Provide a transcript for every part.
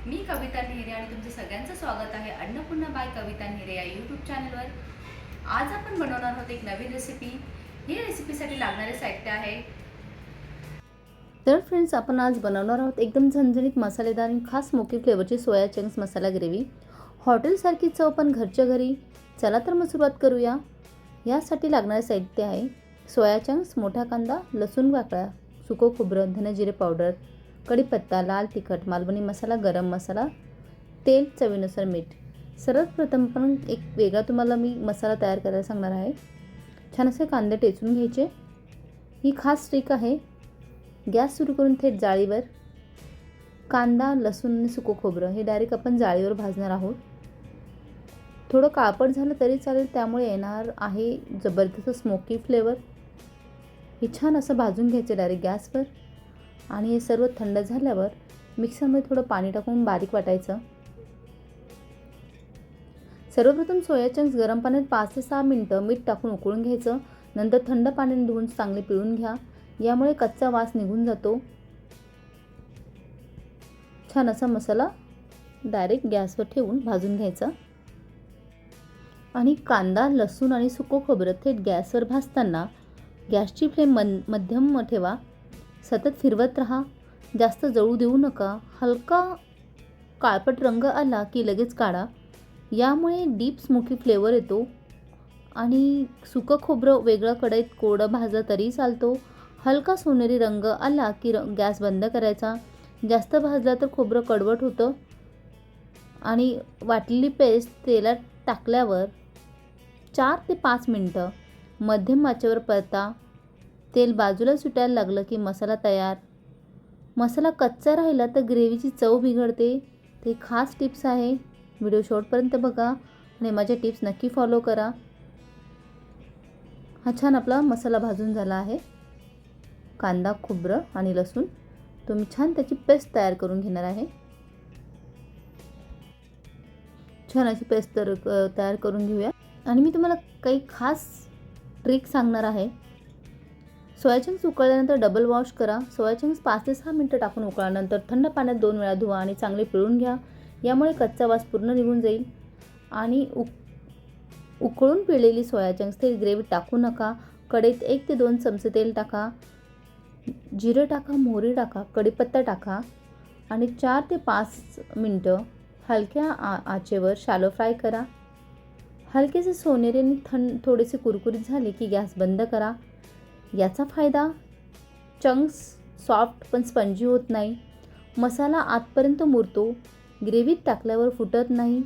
मी कविता नेहरे आणि तुमचं सगळ्यांचं स्वागत आहे अन्नपूर्णा बाय कविता नेहरे या यूट्यूब चॅनलवर। आज आपण बनवणार आहोत एक नवीन रेसिपी। ही रेसिपीसाठी लागणारे साहित्य आहे। तर फ्रेंड्स, आपण आज बनवणार आहोत एकदम झणझणीत मसालेदार आणि खास स्मोकी फ्लेवरची सोया चंक्स मसाला ग्रेव्ही। हॉटेलसारखी चव पण घरच्या घरी। चला तर मग सुरुवात करूया। यासाठी लागणारे साहित्य आहे सोया चंक्स, मोठा कांदा, लसूण वाकळा, सुकं खोबरं, धने जिरे पावडर, कढीपत्ता, लाल तिखट, मालवणी मसाला, गरम मसाला, तेल, चवीनुसार मीठ। सर्वप्रथम पण एक वेगळा तुम्हाला मी मसाला तयार करायला सांगणार आहे। छान असे कांदे टेचून घ्यायचे। ही खास ट्रिक आहे। गॅस सुरू करून थेट जाळीवर कांदा, लसूण आणि सुकं खोबरं हे डायरेक्ट आपण जाळीवर भाजणार आहोत। थोडं काळपट झालं तरी चालेल, त्यामुळे येणार आहे जबरदस्त स्मोकी फ्लेवर। हे छान असं भाजून घ्यायचं डायरेक्ट गॅसवर आणि हे सर्व थंड झाल्यावर मिक्सरमध्ये थोडं पाणी टाकून बारीक वाटायचं। सर्वप्रथम सोया चंक्स गरम पाण्यात 5 ते 6 मिनिटं मीठ टाकून उकळून घ्यायचं। नंतर थंड पाण्याने धुवून चांगले पिळून घ्या, यामुळे कच्चा वास निघून जातो। छान असा मसाला डायरेक्ट गॅसवर ठेवून भाजून घ्यायचा आणि कांदा, लसूण आणि सुकं खोबरं थेट गॅसवर भाजताना गॅसची फ्लेम मध्यम ठेवा। सतत फिरवत राहा, जास्त जळू देऊ नका। हलका काळपट रंग आला की लगेच काढा, यामुळे डीप स्मोकी फ्लेवर येतो। आणि सुकं खोबरं वेगळं कढईत कोरडं भाजलं तरी चालतो। हलका सोनेरी रंग आला की गॅस बंद करायचा। जास्त भाजला तर खोबरं कडवट होतं। आणि वाटलेली पेस्ट तेलात टाकल्यावर 4 ते 5 मिनिटं मध्यम आचेवर परता। तेल बाजूला सुटायला लागलं की मसाला तयार। मसाला कच्चा राहिला तर ग्रेव्हीची चव बिघडते। ते खास टिप्स आहे। व्हिडिओ शेवटपर्यंत बघा आणि माझ्या टिप्स नक्की फॉलो करा। हा छान आपला मसाला भाजून झाला आहे। कांदा, खोबरं आणि लसूण तुम्ही छान त्याची पेस्ट तयार करून घेणार आहे। छान अशी पेस्ट तयार करून घेऊया। आणि मी तुम्हाला काही खास ट्रिक सांगणार आहे। सोया चंक्स उकळल्यानंतर डबल वॉश करा। सोया चंक्स 5 ते 6 मिनिटं टाकून उकळल्यानंतर थंड पाण्यात 2 वेळा धुवा आणि चांगले पिळून घ्या, यामुळे कच्चा वास पूर्ण निघून जाईल। आणि उकळून पिळलेली सोया चंक्स ते ग्रेव्ही टाकू नका। कढईत 1 ते 2 चमचे तेल टाका, जिरे टाका, मोहरी टाका, कढीपत्ता टाका आणि 4 ते 5 मिनिटं हलक्या आचेवर शॅलो फ्राय करा। हलकेसे सोनेरी आणि थोडेसे कुरकुरीत झाले की गॅस बंद करा। याचा फायदा चंक्स सॉफ्ट पण स्पंजी होत नाही। मसाला आतपर्यंत मुरतो, ग्रेव्हीत टाकल्यावर फुटत नाही,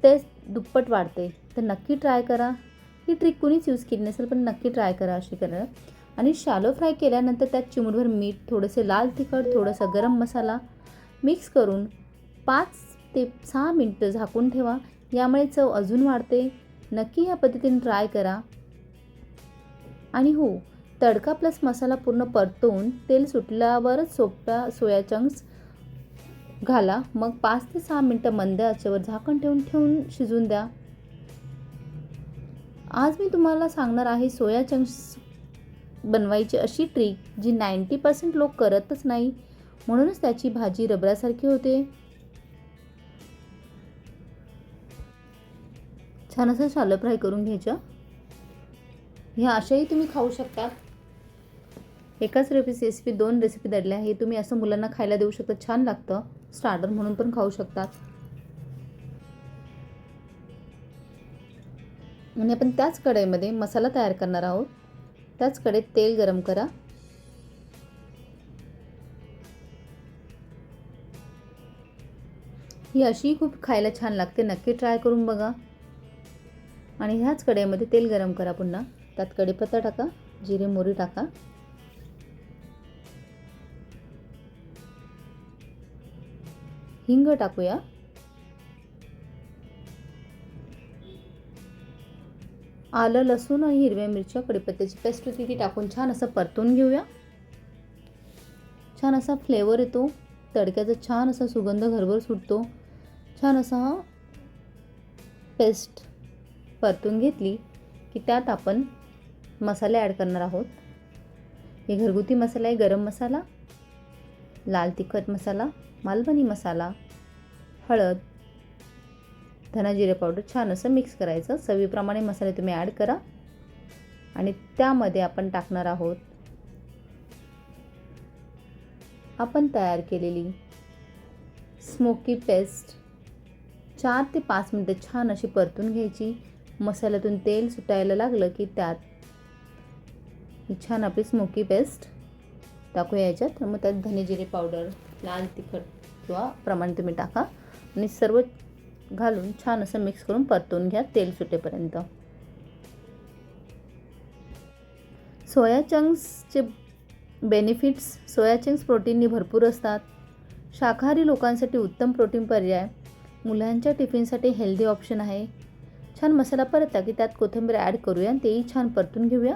टेस्ट दुप्पट वाढते। तर नक्की ट्राय करा। ही ट्रिक कुणीच यूज केली नसेल, पण नक्की ट्राय करा अशी करा। आणि शॅलो फ्राय केल्यानंतर त्यात चिमूटभर मीठ, थोडेसे लाल तिखट, थोडासा गरम मसाला मिक्स करून 5 ते 6 मिनिटं झाकून ठेवा, यामुळे चव अजून वाढते। नक्की या पद्धतीने ट्राय करा। आणि हो, तडका प्लस मसाला पूर्ण परतवून तेल सुटल्यावरच सोया चंक्स घाला। मग 5 ते 6 मिनिटं मंद आचेवर झाकण ठेवून शिजून द्या। आज मी तुम्हाला सांगणार आहे सोया चंक्स बनवायची अशी ट्रिक जी 90% लोक करतच नाही, म्हणूनच त्याची भाजी रबरासारखी होते। छान असं शॅलो फ्राय करून घ्यायचं। ह्या अशाही तुम्ही खाऊ शकता। एकाच रेसिपी 2 रेसिपी दडल्या आहे। तुम्ही असं मुलांना खायला देऊ शकता, छान लागतं। स्टार्टर म्हणून पण खाऊ शकतात। आणि आपण त्याच कढईमध्ये मसाला तयार करणार आहोत। त्याच कढईत तेल गरम करा। ही अशी खूप खायला छान लागते, नक्की ट्राय करून बघा। आणि ह्याच कढईमध्ये तेल गरम करा पुन्हा। त्यात कढीपत्ता टाका, जिरे मोहरी टाका, हिंग टाकूया, आलं, लसूण आणि हिरव्या मिरच्या, कढीपत्त्याची पेस्ट होती ती टाकून छान असं परतून घेऊया। छान असा फ्लेवर येतो, तडक्याचा छान असा सुगंध घरभर सुटतो। छान असा हा पेस्ट परतून घेतली की त्यात आपण मसाले ॲड करणार आहोत। हे घरगुती मसाला आहे, गरम मसाला, लाल तिखट मसाला, मालवणी मसाला, हळद, धना जिरे पावडर छान असं मिक्स करायचं. चवीप्रमाणे मसाले तुम्ही ॲड करा आणि त्यामध्ये आपण टाकणार आहोत आपण तयार केलेली स्मोकी पेस्ट. 4 ते 5 मिनिटं छान अशी परतून घ्यायची. मसाल्यातून तेल सुटायला लागलं की त्यात ही छान आपली स्मोकी पेस्ट टाकूया याच्यात. तर मग त्यात धने जिरे पावडर, लाल तिखट किंवा प्रमाण तुम्ही टाका आणि सर्व घालून छान असं मिक्स करून परतून घ्या तेल सुटेपर्यंत. सोया चंक्सचे बेनिफिट्स. सोया चंक्स प्रोटीननी भरपूर असतात. शाकाहारी लोकांसाठी उत्तम प्रोटीन पर्याय. मुलांच्या टिफिनसाठी हेल्दी ऑप्शन आहे. छान मसाला परतला की त्यात कोथिंबीर ॲड करूया आणि तेही छान परतून घेऊया.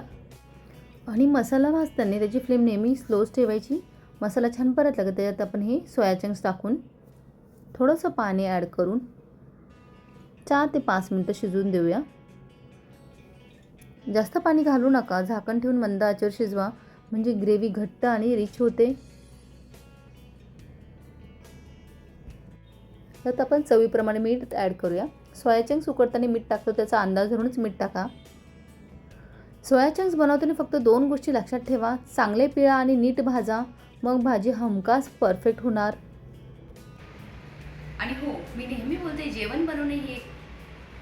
आणि मसाला भाजताना त्याची फ्लेम नेहमी स्लोच ठेवायची. मसाला छान परतला की त्याच्यात आपण हे सोया चंक्स टाकून थोडंसं पाणी ॲड करून 4 ते 5 मिनिटं शिजवून देऊया. जास्त पाणी घालू नका. झाकण ठेवून मंद आचेवर शिजवा म्हणजे ग्रेव्ही घट्ट आणि रिच होते. त्यात आपण चवीप्रमाणे मीठ ॲड करूया. सोया चंक्स उकडताना मीठ टाकतो त्याचा अंदाज धरूनच मीठ टाका. सोया चंक्स बनवताना फक्त 2 गोष्टी लक्षात ठेवा. चांगले पिळा आणि नीट भाजा, मग भाजी हमखास परफेक्ट होणार. आणि हो, मी नेहमी बोलते, जेवण बनवणे ही एक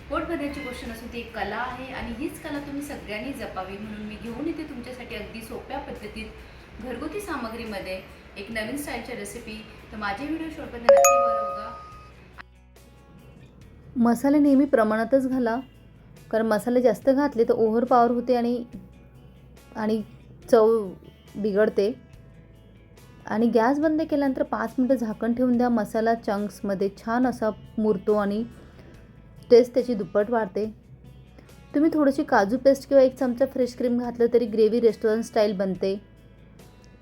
पोट भरण्याची गोष्ट नसून ती एक कला आहे आणि हीच कला तुम्ही सगळ्यांनी जपावी. म्हणून मी घेऊन येते तुमच्यासाठी अगदी सोप्या पद्धतीत घरगुती सामग्रीमध्ये एक नवीन स्टाईलच्या रेसिपी. तर माझे व्हिडिओ शेवटपर्यंत नक्की बघा. मसाले नेहमी प्रमाणातच घाला, कारण मसाले जास्त घातले तर ओव्हर पॉवर होते आणि चव बिघडते. आणि गॅस बंद केल्यानंतर 5 मिनिटं झाकण ठेवून द्या. मसाला चंक्समध्ये छान असा मुरतो आणि टेस्ट त्याची दुप्पट वाढते. तुम्ही थोडीशी काजू पेस्ट किंवा 1 चमचा फ्रेश क्रीम घातलं तरी ग्रेव्ही रेस्टॉरंट स्टाईल बनते.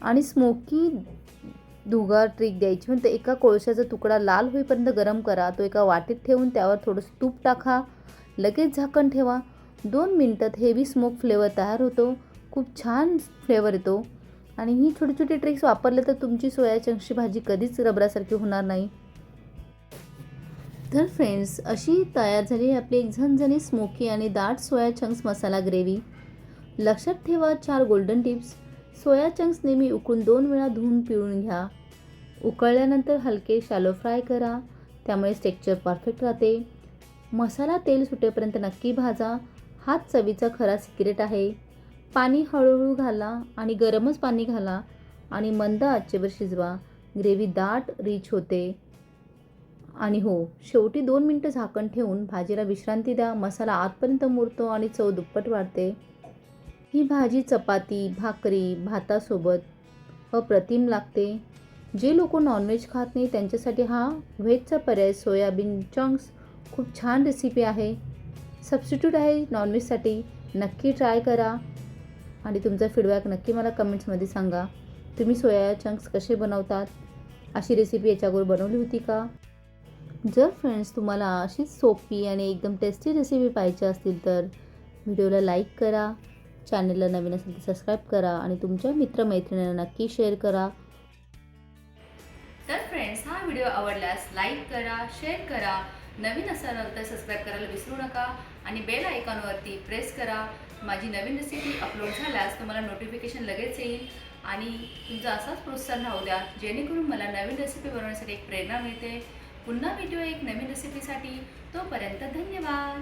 आणि स्मोकी धुगा ट्रिक द्यायची म्हणते, एका कोळशाचा तुकडा लाल होईपर्यंत गरम करा. तो एका वाटीत ठेवून त्यावर थोडंसं तूप टाका. लगेच झाकण ठेवा. 2 मिनिटात हेवी स्मोक फ्लेवर तयार होतो. खूप छान फ्लेवर येतो. आणि ही छोटी छोटी ट्रिक्स वापरले तर तुमची सोया चंक्सची भाजी कधीच रबरासारखी होणार नाही. तर फ्रेंड्स, अशी तयार झाली आपली एक झणझणीत स्मोकी आणि दाट सोया चंक्स मसाला ग्रेव्ही. लक्षात ठेवा 4 गोल्डन टिप्स. सोया चंक्स नेहमी उकळून 2 वेळा धुवून पिळून घ्या. उकळल्यानंतर हलके शॅलो फ्राय करा, त्यामुळे टेक्स्चर परफेक्ट राहते. मसाला तेल सुटेपर्यंत नक्की भाजा. हाच चवीचा खरा सिक्रेट आहे. पाणी हळूहळू घाला आणि गरमच पाणी घाला आणि मंद आचेवर शिजवा. ग्रेव्ही दाट रिच होते. आणि हो, शेवटी 2 मिनिटं झाकण ठेवून भाजीला विश्रांती द्या. मसाला आतपर्यंत मुरतो आणि चव दुप्पट वाढते. ही भाजी चपाती, भाकरी, भातासोबत अप्रतिम लागते. जे लोक नॉनव्हेज खात नाही त्यांच्यासाठी हा व्हेजचा पर्याय सोयाबीन चंक्स खूप छान रेसिपी आहे. सबस्टिट्यूट आहे नॉनव्हेजसाठी. नक्की ट्राय करा आणि तुमचा फीडबॅक नक्की मला कमेंट्समध्ये सांगा. तुम्ही सोया चंक्स कसे बनवतात? अशी रेसिपी याच्यावर बनवली होती का? जर फ्रेंड्स तुम्हाला अशीच सोपी आणि एकदम टेस्टी रेसिपी पाहिजे असतील तर व्हिडिओला लाईक करा. चॅनलला नवीन असेल तर सबस्क्राईब करा आणि तुमच्या मित्रमैत्रिणींना नक्की शेअर करा. तर फ्रेंड्स, हा व्हिडिओ आवडल्यास लाईक करा, शेअर करा. नवीन असाल तर सबस्क्राईब करायला विसरू नका आणि बेल आयकॉनवरती प्रेस करा. माझी नवीन रेसिपी अपलोड झाल्यास तुम्हाला नोटिफिकेशन लगेच येईल. आणि तुमचा असाच प्रोत्साहन राहू द्या, जेणेकरून मला नवीन रेसिपी बनवण्यासाठी एक प्रेरणा मिळते. पुन्हा भेटूया एक नवीन रेसिपीसाठी. तोपर्यंत धन्यवाद.